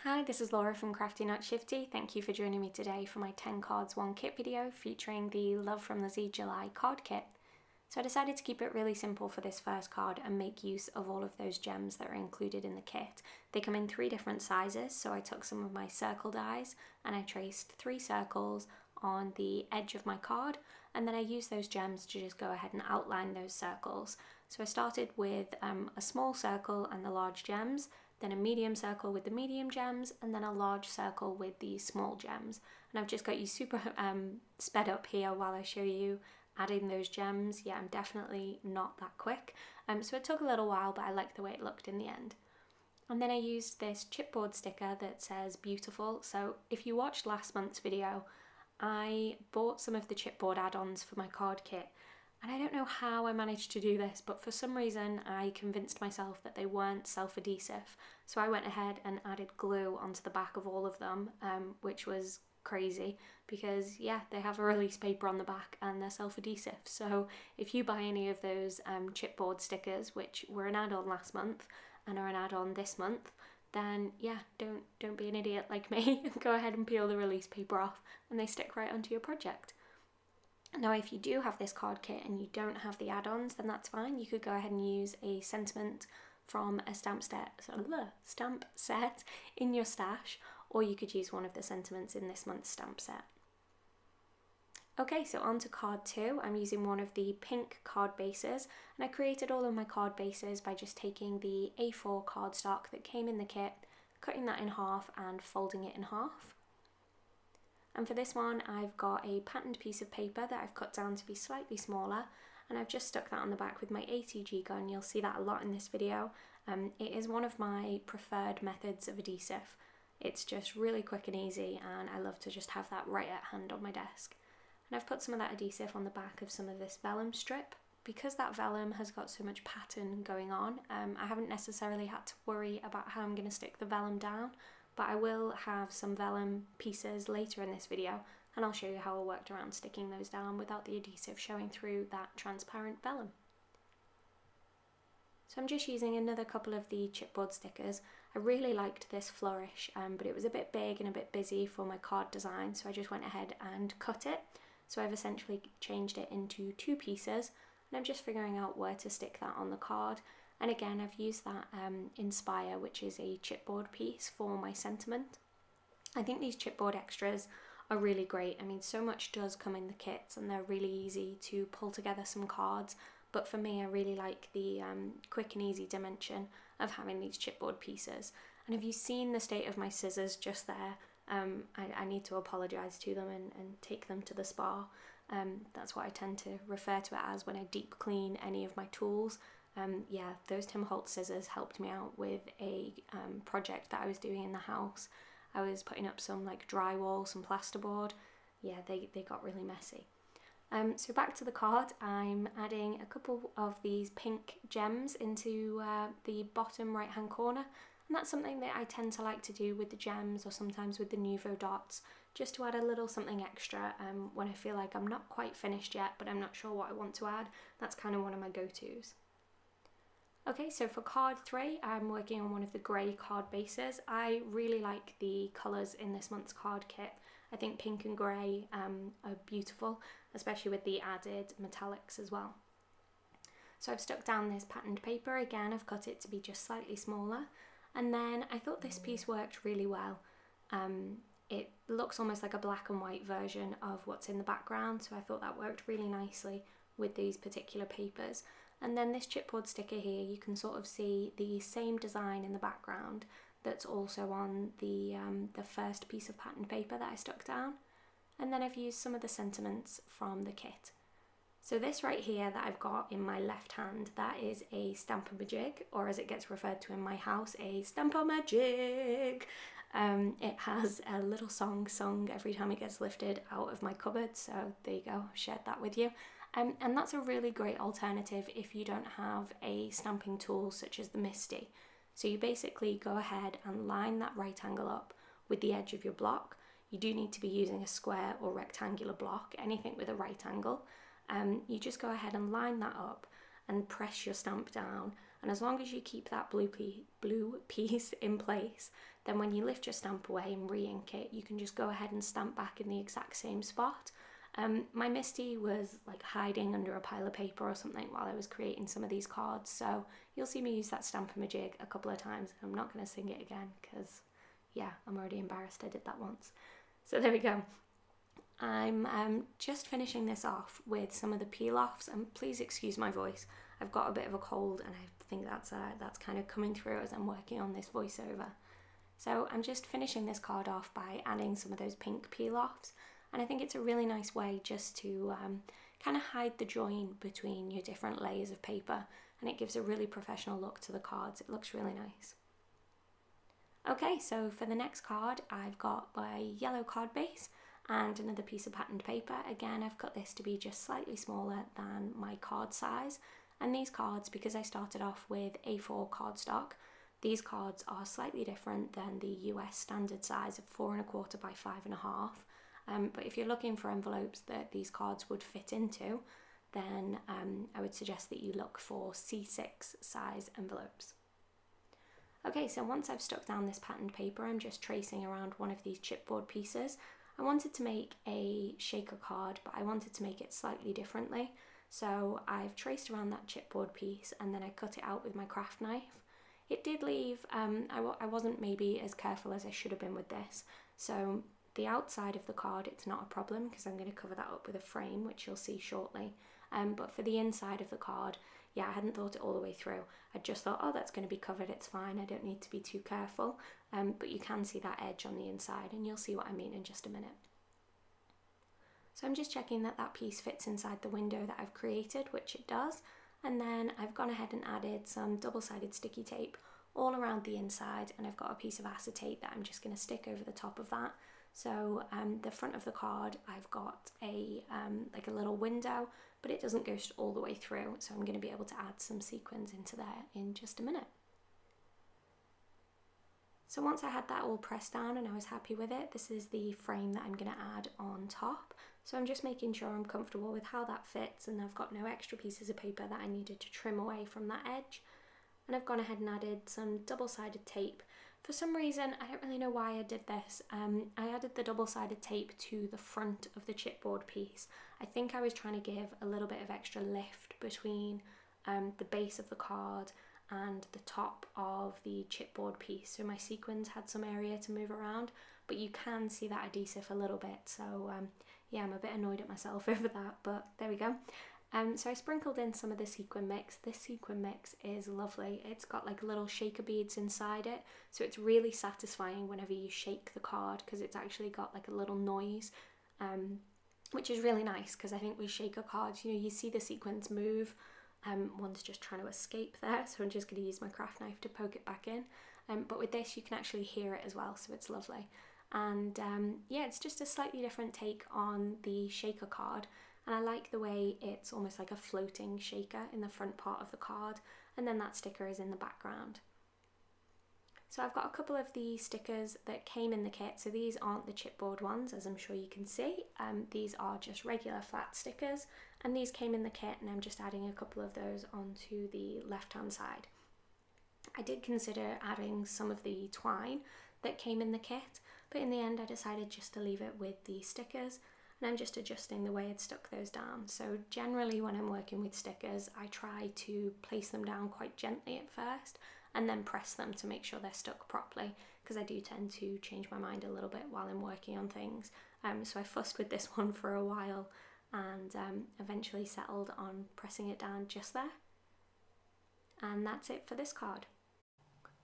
Hi, this is Laura from Crafty Not Shifty. Thank you for joining me today for my 10 cards 1 kit video featuring the Love From Lizi July card kit. So I decided to keep it really simple for this first card and make use of all of those gems that are included in the kit. They come in 3 different sizes, so I took some of my circle dies and I traced 3 circles on the edge of my card, and then I used those gems to just go ahead and outline those circles. So I started with a small circle and the large gems, then a medium circle with the medium gems, and then a large circle with the small gems. And I've just got you super sped up here while I show you adding those gems. Yeah, I'm definitely not that quick. So it took a little while, but I like the way it looked in the end. And then I used this chipboard sticker that says beautiful. So if you watched last month's video, I bought some of the chipboard add-ons for my card kit. And I don't know how I managed to do this, but for some reason I convinced myself that they weren't self-adhesive. So I went ahead and added glue onto the back of all of them, which was crazy because, yeah, they have a release paper on the back and they're self-adhesive. So if you buy any of those chipboard stickers, which were an add-on last month and are an add-on this month, then yeah, don't be an idiot like me. Go ahead and peel the release paper off and they stick right onto your project. Now, if you do have this card kit and you don't have the add-ons, then that's fine. You could go ahead and use a sentiment from a stamp set in your stash, or you could use one of the sentiments in this month's stamp set. Okay, so on to card 2. I'm using one of the pink card bases, and I created all of my card bases by just taking the A4 cardstock that came in the kit, cutting that in half and folding it in half. And for this one, I've got a patterned piece of paper that I've cut down to be slightly smaller, and I've just stuck that on the back with my ATG gun. You'll see that a lot in this video. It is one of my preferred methods of adhesive. It's just really quick and easy, and I love to just have that right at hand on my desk. And I've put some of that adhesive on the back of some of this vellum strip. Because that vellum has got so much pattern going on, I haven't necessarily had to worry about how I'm going to stick the vellum down, but I will have some vellum pieces later in this video, and I'll show you how I worked around sticking those down without the adhesive showing through that transparent vellum. So I'm just using another couple of the chipboard stickers. I really liked this flourish, but it was a bit big and a bit busy for my card design, so I just went ahead and cut it. So I've essentially changed it into 2 pieces, and I'm just figuring out where to stick that on the card. And again, I've used that Inspire, which is a chipboard piece, for my sentiment. I think these chipboard extras are really great. I mean, so much does come in the kits and they're really easy to pull together some cards. But for me, I really like the quick and easy dimension of having these chipboard pieces. And have you seen the state of my scissors just there? I need to apologise to them and take them to the spa. That's what I tend to refer to it as when I deep clean any of my tools. Yeah, those Tim Holtz scissors helped me out with a project that I was doing in the house. I was putting up some like drywall, some plasterboard. Yeah, they got really messy. So back to the card, I'm adding a couple of these pink gems into the bottom right hand corner, and that's something that I tend to like to do with the gems or sometimes with the Nuvo dots, just to add a little something extra when I feel like I'm not quite finished yet but I'm not sure what I want to add. That's kind of one of my go-tos. Okay, so for card 3, I'm working on one of the grey card bases. I really like the colours in this month's card kit. I think pink and grey are beautiful, especially with the added metallics as well. So I've stuck down this patterned paper. Again, I've cut it to be just slightly smaller. And then I thought this piece worked really well. It looks almost like a black and white version of what's in the background, so I thought that worked really nicely with these particular papers. And then this chipboard sticker here, you can sort of see the same design in the background that's also on the first piece of patterned paper that I stuck down. And then I've used some of the sentiments from the kit. So this right here that I've got in my left hand, that is a Stamp-O-Majig, or as it gets referred to in my house, a Stamp-O-Majig. It has a little song sung every time it gets lifted out of my cupboard, so there you go, I've shared that with you. And that's a really great alternative if you don't have a stamping tool such as the Misty. So you basically go ahead and line that right angle up with the edge of your block. You do need to be using a square or rectangular block, anything with a right angle. You just go ahead and line that up and press your stamp down, and as long as you keep that blue piece in place, then when you lift your stamp away and re-ink it, you can just go ahead and stamp back in the exact same spot. My Misty was like hiding under a pile of paper or something while I was creating some of these cards, so you'll see me use that Stamp-A-Majig a couple of times. I'm not going to sing it again because, yeah, I'm already embarrassed I did that once. So there we go. I'm just finishing this off with some of the peel-offs, and please excuse my voice. I've got a bit of a cold, and I think that's kind of coming through as I'm working on this voiceover. So I'm just finishing this card off by adding some of those pink peel-offs. And I think it's a really nice way just to kind of hide the join between your different layers of paper, and it gives a really professional look to the cards. It looks really nice. Okay, so for the next card, I've got my yellow card base and another piece of patterned paper. Again, I've cut this to be just slightly smaller than my card size. And these cards, because I started off with A4 cardstock, these cards are slightly different than the US standard size of 4 1/4 by 5 1/2. But if you're looking for envelopes that these cards would fit into, then I would suggest that you look for C6 size envelopes. Okay, so once I've stuck down this patterned paper, I'm just tracing around one of these chipboard pieces. I wanted to make a shaker card, but I wanted to make it slightly differently. So I've traced around that chipboard piece and then I cut it out with my craft knife. It did leave, I wasn't maybe as careful as I should have been with this. So the outside of the card, it's not a problem because I'm going to cover that up with a frame, which you'll see shortly. But for the inside of the card, yeah, I hadn't thought it all the way through. I just thought, oh, that's going to be covered, it's fine, I don't need to be too careful. But you can see that edge on the inside, and you'll see what I mean in just a minute. So I'm just checking that that piece fits inside the window that I've created, which it does. And then I've gone ahead and added some double-sided sticky tape all around the inside, and I've got a piece of acetate that I'm just going to stick over the top of that. So the front of the card, I've got a like a little window, but it doesn't go all the way through, so I'm going to be able to add some sequins into there in just a minute. So once I had that all pressed down and I was happy with it, this is the frame that I'm going to add on top. So I'm just making sure I'm comfortable with how that fits, and I've got no extra pieces of paper that I needed to trim away from that edge. And I've gone ahead and added some double-sided tape. For some reason, I don't really know why I did this, I added the double-sided tape to the front of the chipboard piece. I think I was trying to give a little bit of extra lift between the base of the card and the top of the chipboard piece, so my sequins had some area to move around, but you can see that adhesive a little bit, so yeah, I'm a bit annoyed at myself over that, but there we go. So I sprinkled in some of the sequin mix. This sequin mix is lovely. It's got like little shaker beads inside it, so it's really satisfying whenever you shake the card because it's actually got like a little noise, which is really nice because I think with shaker cards, you know, you see the sequins move. One's just trying to escape there, so I'm just going to use my craft knife to poke it back in. But with this, you can actually hear it as well, so it's lovely. And yeah, it's just a slightly different take on the shaker card. And I like the way it's almost like a floating shaker in the front part of the card, and then that sticker is in the background. So I've got a couple of the stickers that came in the kit. So these aren't the chipboard ones, as I'm sure you can see. These are just regular flat stickers, and these came in the kit, and I'm just adding a couple of those onto the left-hand side. I did consider adding some of the twine that came in the kit, but in the end I decided just to leave it with the stickers. And I'm just adjusting the way I'd stuck those down. So generally when I'm working with stickers, I try to place them down quite gently at first and then press them to make sure they're stuck properly, because I do tend to change my mind a little bit while I'm working on things. So I fussed with this one for a while and eventually settled on pressing it down just there. And that's it for this card.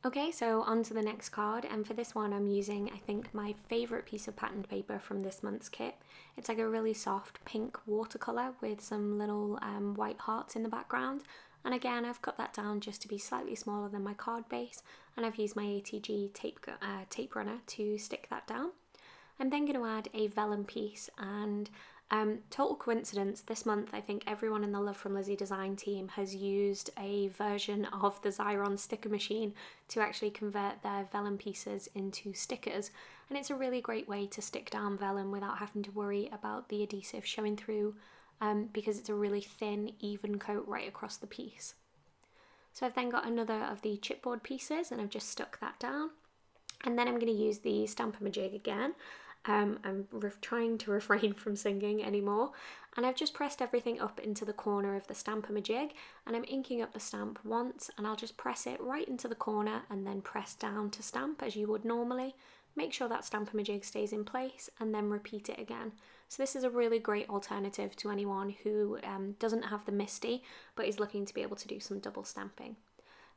Okay, so on to the next card, and for this one I'm using, I think, my favourite piece of patterned paper from this month's kit. It's like a really soft pink watercolour with some little white hearts in the background, and again I've cut that down just to be slightly smaller than my card base, and I've used my ATG tape runner to stick that down. I'm then going to add a vellum piece, and total coincidence, this month I think everyone in the Love From Lizi design team has used a version of the Xyron sticker machine to actually convert their vellum pieces into stickers, and it's a really great way to stick down vellum without having to worry about the adhesive showing through, because it's a really thin, even coat right across the piece. So I've then got another of the chipboard pieces and I've just stuck that down. And then I'm going to use the Stamp-A-Majig again. I'm trying to refrain from singing anymore. And I've just pressed everything up into the corner of the Stamp-A-Majig, and I'm inking up the stamp once, and I'll just press it right into the corner and then press down to stamp as you would normally. Make sure that Stamp-A-Majig stays in place and then repeat it again. So this is a really great alternative to anyone who doesn't have the MISTI but is looking to be able to do some double stamping.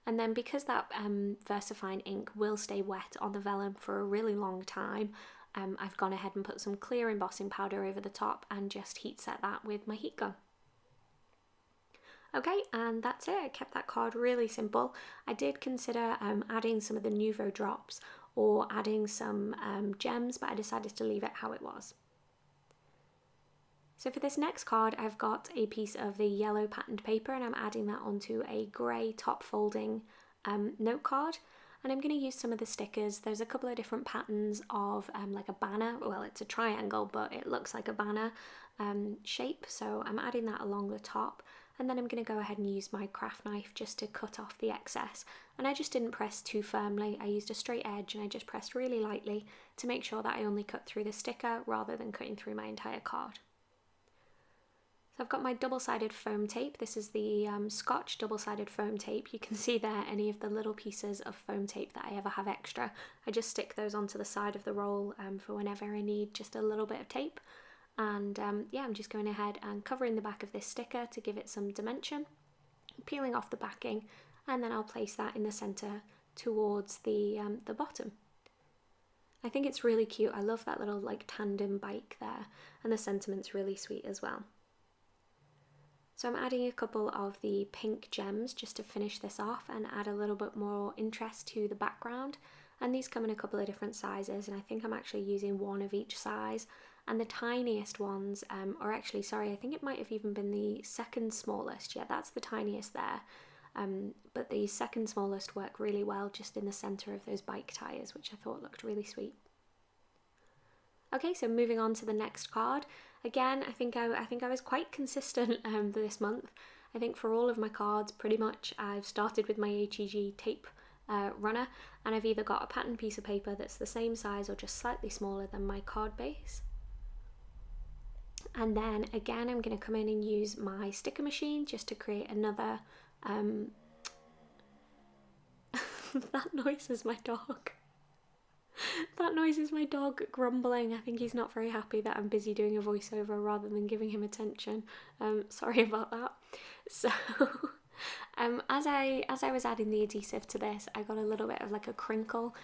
And then because that VersaFine ink will stay wet on the vellum for a really long time, I've gone ahead and put some clear embossing powder over the top and just heat set that with my heat gun. Okay, and that's it. I kept that card really simple. I did consider adding some of the Nuvo drops or adding some gems, but I decided to leave it how it was. So for this next card, I've got a piece of the yellow patterned paper, and I'm adding that onto a grey top folding note card. And I'm going to use some of the stickers. There's a couple of different patterns of like a banner. Well, it's a triangle, but it looks like a banner shape. So I'm adding that along the top. And then I'm going to go ahead and use my craft knife just to cut off the excess. And I just didn't press too firmly. I used a straight edge and I just pressed really lightly to make sure that I only cut through the sticker rather than cutting through my entire card. So I've got my double-sided foam tape. This is the Scotch double-sided foam tape. You can see there any of the little pieces of foam tape that I ever have extra. I just stick those onto the side of the roll for whenever I need just a little bit of tape. And yeah, I'm just going ahead and covering the back of this sticker to give it some dimension, peeling off the backing, and then I'll place that in the centre towards the bottom. I think it's really cute. I love that little like tandem bike there, and the sentiment's really sweet as well. So I'm adding a couple of the pink gems just to finish this off and add a little bit more interest to the background. And these come in a couple of different sizes, and I think I'm actually using one of each size. And the tiniest ones, or actually, sorry, I think it might have even been the second smallest. Yeah, that's the tiniest there. But the second smallest work really well just in the centre of those bike tyres, which I thought looked really sweet. Okay, so moving on to the next card. Again, I think I was quite consistent this month. I think for all of my cards, pretty much I've started with my HEG tape runner, and I've either got a patterned piece of paper that's the same size or just slightly smaller than my card base. And then again, I'm going to come in and use my sticker machine just to create another... That noise is my dog. That noise is my dog grumbling. I think he's not very happy that I'm busy doing a voiceover rather than giving him attention. Sorry about that. So as I was adding the adhesive to this, I got a little bit of like a crinkle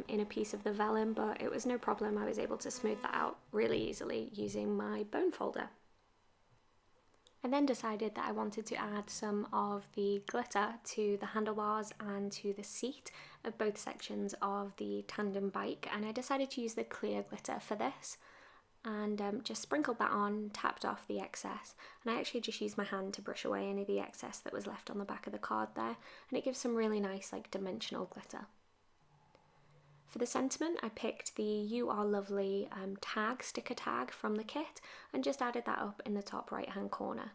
in a piece of the vellum, but it was no problem. I was able to smooth that out really easily using my bone folder. I then decided that I wanted to add some of the glitter to the handlebars and to the seat of both sections of the tandem bike, and I decided to use the clear glitter for this, and just sprinkled that on, tapped off the excess, and I actually just used my hand to brush away any of the excess that was left on the back of the card there, and it gives some really nice like dimensional glitter. For the sentiment, I picked the You Are Lovely sticker tag from the kit and just added that up in the top right hand corner.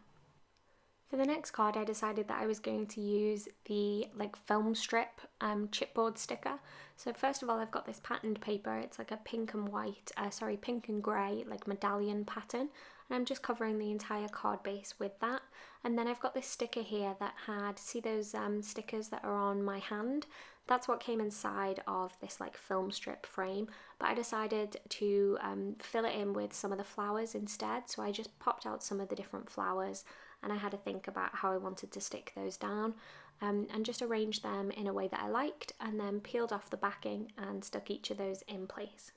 For the next card, I decided that I was going to use the like film strip chipboard sticker. So first of all, I've got this patterned paper. It's like a pink and grey like medallion pattern, and I'm just covering the entire card base with that. And then I've got this sticker here that had, see those stickers that are on my hand? That's what came inside of this like film strip frame, but I decided to fill it in with some of the flowers instead. So I just popped out some of the different flowers, and I had to think about how I wanted to stick those down, and just arrange them in a way that I liked, and then peeled off the backing and stuck each of those in place.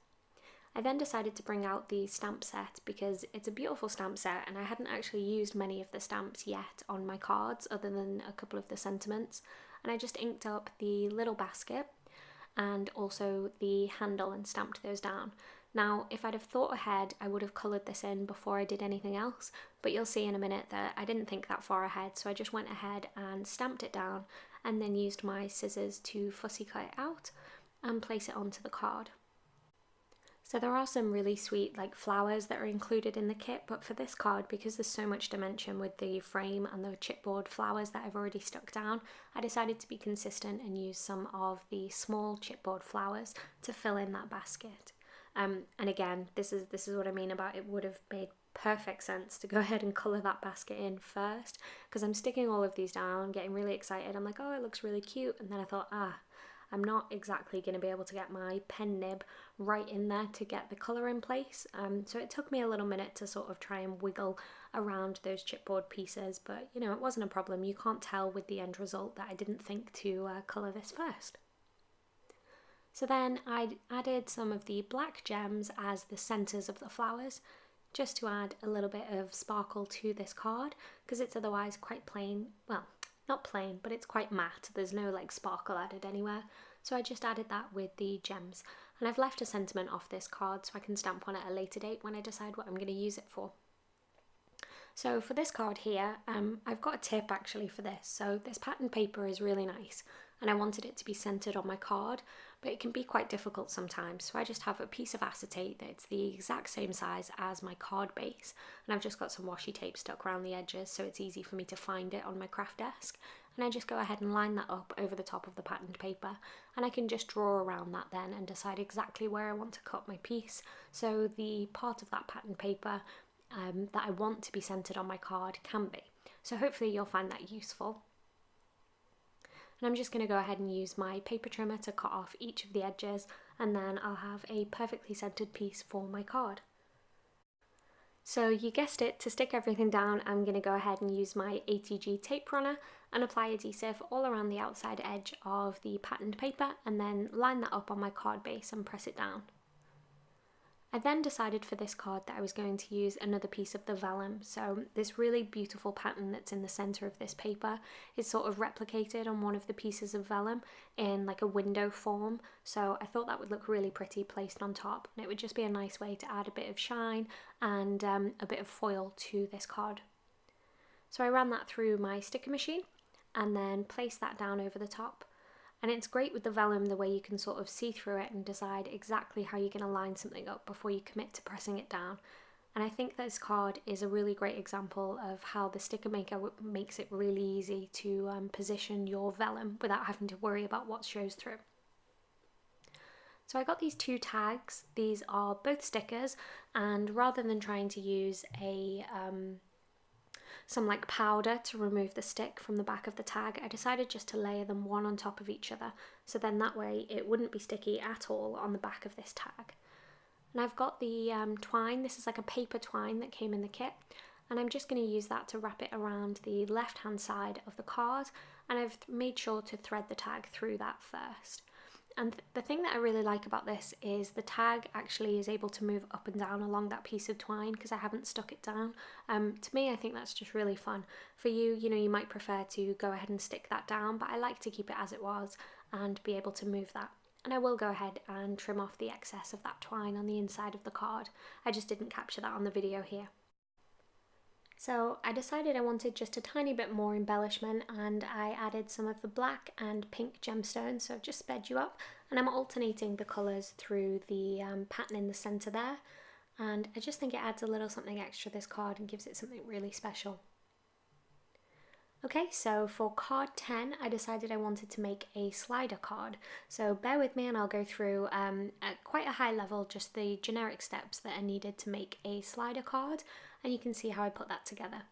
I then decided to bring out the stamp set because it's a beautiful stamp set, and I hadn't actually used many of the stamps yet on my cards other than a couple of the sentiments, and I just inked up the little basket and also the handle and stamped those down. Now, if I'd have thought ahead, I would have coloured this in before I did anything else, but you'll see in a minute that I didn't think that far ahead, so I just went ahead and stamped it down and then used my scissors to fussy cut it out and place it onto the card. So there are some really sweet like flowers that are included in the kit, but for this card, because there's so much dimension with the frame and the chipboard flowers that I've already stuck down, I decided to be consistent and use some of the small chipboard flowers to fill in that basket. And again, this is what I mean about it would have made perfect sense to go ahead and colour that basket in first, because I'm sticking all of these down, getting really excited. I'm like, oh, it looks really cute, and then I thought, I'm not exactly going to be able to get my pen nib right in there to get the colour in place. So it took me a little minute to sort of try and wiggle around those chipboard pieces, but you know, it wasn't a problem. You can't tell with the end result that I didn't think to colour this first. So then I added some of the black gems as the centres of the flowers, just to add a little bit of sparkle to this card, because it's otherwise quite plain. Well, not plain, but it's quite matte. There's no like sparkle added anywhere. So I just added that with the gems. And I've left a sentiment off this card so I can stamp on it at a later date when I decide what I'm going to use it for. So for this card here, I've got a tip actually for this. So this pattern paper is really nice and I wanted it to be centered on my card, but it can be quite difficult sometimes. So I just have a piece of acetate that's the exact same size as my card base, and I've just got some washi tape stuck around the edges so it's easy for me to find it on my craft desk. And I just go ahead and line that up over the top of the patterned paper, and I can just draw around that then and decide exactly where I want to cut my piece. So the part of that patterned paper that I want to be centered on my card can be. So hopefully you'll find that useful. And I'm just going to go ahead and use my paper trimmer to cut off each of the edges, and then I'll have a perfectly centered piece for my card. So you guessed it, to stick everything down, I'm going to go ahead and use my ATG tape runner and apply adhesive all around the outside edge of the patterned paper, and then line that up on my card base and press it down. I then decided for this card that I was going to use another piece of the vellum. So this really beautiful pattern that's in the centre of this paper is sort of replicated on one of the pieces of vellum in like a window form. So I thought that would look really pretty placed on top, and it would just be a nice way to add a bit of shine and a bit of foil to this card. So I ran that through my sticker machine and then placed that down over the top. And it's great with the vellum the way you can sort of see through it and decide exactly how you're going to line something up before you commit to pressing it down. And I think this card is a really great example of how the sticker maker makes it really easy to position your vellum without having to worry about what shows through. So I got these two tags. These are both stickers, and rather than trying to use some like powder to remove the stick from the back of the tag, I decided just to layer them one on top of each other, so then that way it wouldn't be sticky at all on the back of this tag. And I've got the twine. This is like a paper twine that came in the kit, and I'm just going to use that to wrap it around the left hand side of the card, and I've made sure to thread the tag through that first. And the thing that I really like about this is the tag actually is able to move up and down along that piece of twine because I haven't stuck it down. To me, I think that's just really fun. For you, you know, you might prefer to go ahead and stick that down, but I like to keep it as it was and be able to move that. And I will go ahead and trim off the excess of that twine on the inside of the card. I just didn't capture that on the video here. So I decided I wanted just a tiny bit more embellishment, and I added some of the black and pink gemstones, so I've just sped you up, and I'm alternating the colours through the pattern in the centre there, and I just think it adds a little something extra to this card and gives it something really special. Okay, so for card 10, I decided I wanted to make a slider card. So bear with me and I'll go through at quite a high level just the generic steps that are needed to make a slider card, and you can see how I put that together.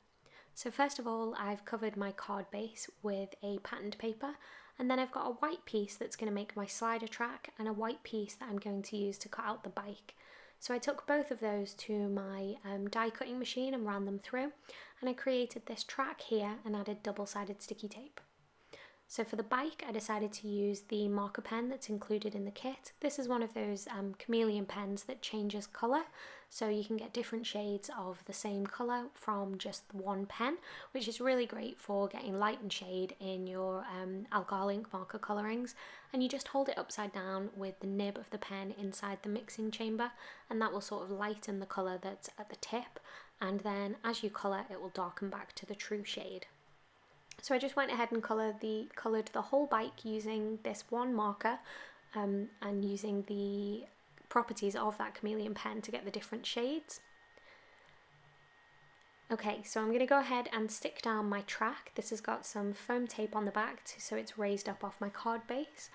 So first of all, I've covered my card base with a patterned paper, and then I've got a white piece that's going to make my slider track and a white piece that I'm going to use to cut out the bike. So I took both of those to my die cutting machine and ran them through, and I created this track here and added double-sided sticky tape. So for the bike, I decided to use the marker pen that's included in the kit. This is one of those chameleon pens that changes colour, so you can get different shades of the same colour from just one pen, which is really great for getting light and shade in your alcohol ink marker colourings. And you just hold it upside down with the nib of the pen inside the mixing chamber, and that will sort of lighten the colour that's at the tip, and then as you colour it will darken back to the true shade. So I just went ahead and coloured the whole bike using this one marker and using the properties of that chameleon pen to get the different shades. Okay, so I'm going to go ahead and stick down my track. This has got some foam tape on the back so it's raised up off my card base.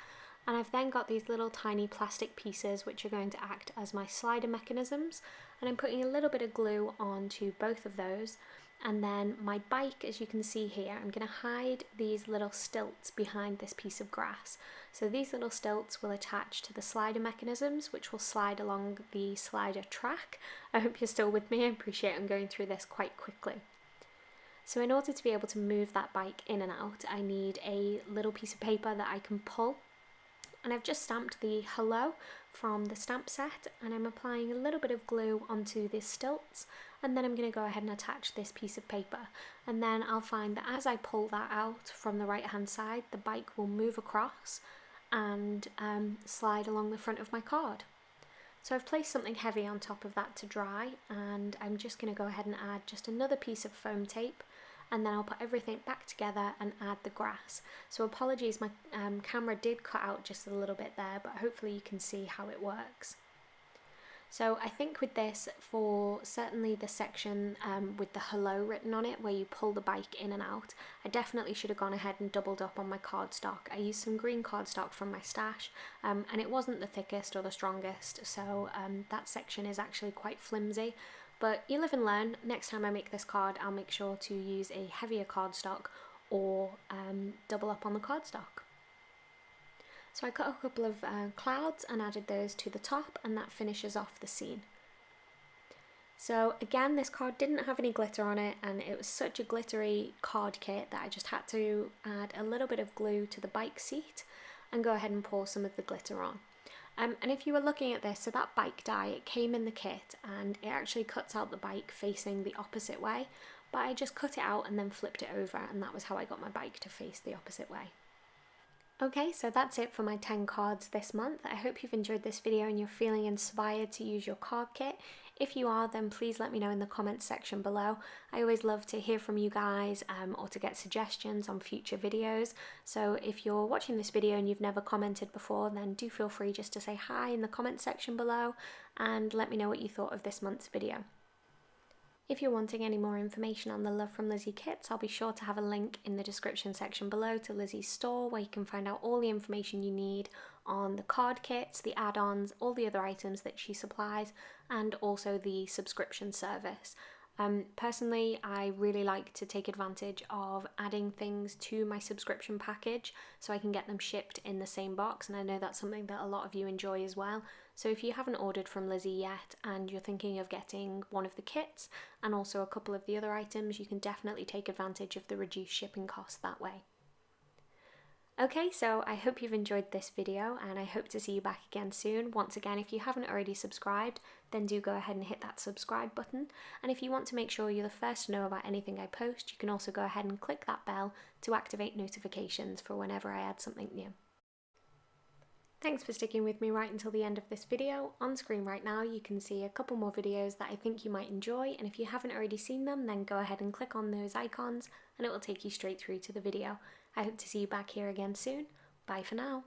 And I've then got these little tiny plastic pieces which are going to act as my slider mechanisms, and I'm putting a little bit of glue onto both of those. And then my bike, as you can see here, I'm going to hide these little stilts behind this piece of grass. So these little stilts will attach to the slider mechanisms, which will slide along the slider track. I hope you're still with me. I appreciate I'm going through this quite quickly. So in order to be able to move that bike in and out, I need a little piece of paper that I can pull. And I've just stamped the hello from the stamp set, and I'm applying a little bit of glue onto the stilts, and then I'm going to go ahead and attach this piece of paper, and then I'll find that as I pull that out from the right hand side, the bike will move across and slide along the front of my card. So I've placed something heavy on top of that to dry, and I'm just going to go ahead and add just another piece of foam tape, and then I'll put everything back together and add the grass. So apologies, my camera did cut out just a little bit there, but hopefully you can see how it works. So I think with this, for certainly the section with the hello written on it, where you pull the bike in and out, I definitely should have gone ahead and doubled up on my cardstock. I used some green cardstock from my stash, and it wasn't the thickest or the strongest, so that section is actually quite flimsy. But you live and learn. Next time I make this card, I'll make sure to use a heavier cardstock or double up on the cardstock. So I cut a couple of clouds and added those to the top, and that finishes off the scene. So again, this card didn't have any glitter on it, and it was such a glittery card kit that I just had to add a little bit of glue to the bike seat and go ahead and pour some of the glitter on. And if you were looking at this, so that bike die, it came in the kit, and it actually cuts out the bike facing the opposite way, but I just cut it out and then flipped it over, and that was how I got my bike to face the opposite way. Okay, so that's it for my 10 cards this month. I hope you've enjoyed this video and you're feeling inspired to use your card kit. If you are, then please let me know in the comments section below. I always love to hear from you guys or to get suggestions on future videos. So if you're watching this video and you've never commented before, then do feel free just to say hi in the comments section below and let me know what you thought of this month's video. If you're wanting any more information on the Love From Lizi kits, I'll be sure to have a link in the description section below to Lizi's store, where you can find out all the information you need on the card kits, the add-ons, all the other items that she supplies, and also the subscription service. Personally, I really like to take advantage of adding things to my subscription package so I can get them shipped in the same box, and I know that's something that a lot of you enjoy as well. So if you haven't ordered from Lizi yet and you're thinking of getting one of the kits and also a couple of the other items, you can definitely take advantage of the reduced shipping costs that way. Okay, so I hope you've enjoyed this video, and I hope to see you back again soon. Once again, if you haven't already subscribed, then do go ahead and hit that subscribe button. And if you want to make sure you're the first to know about anything I post, you can also go ahead and click that bell to activate notifications for whenever I add something new. Thanks for sticking with me right until the end of this video. On screen right now you can see a couple more videos that I think you might enjoy, and if you haven't already seen them, then go ahead and click on those icons and it will take you straight through to the video. I hope to see you back here again soon. Bye for now.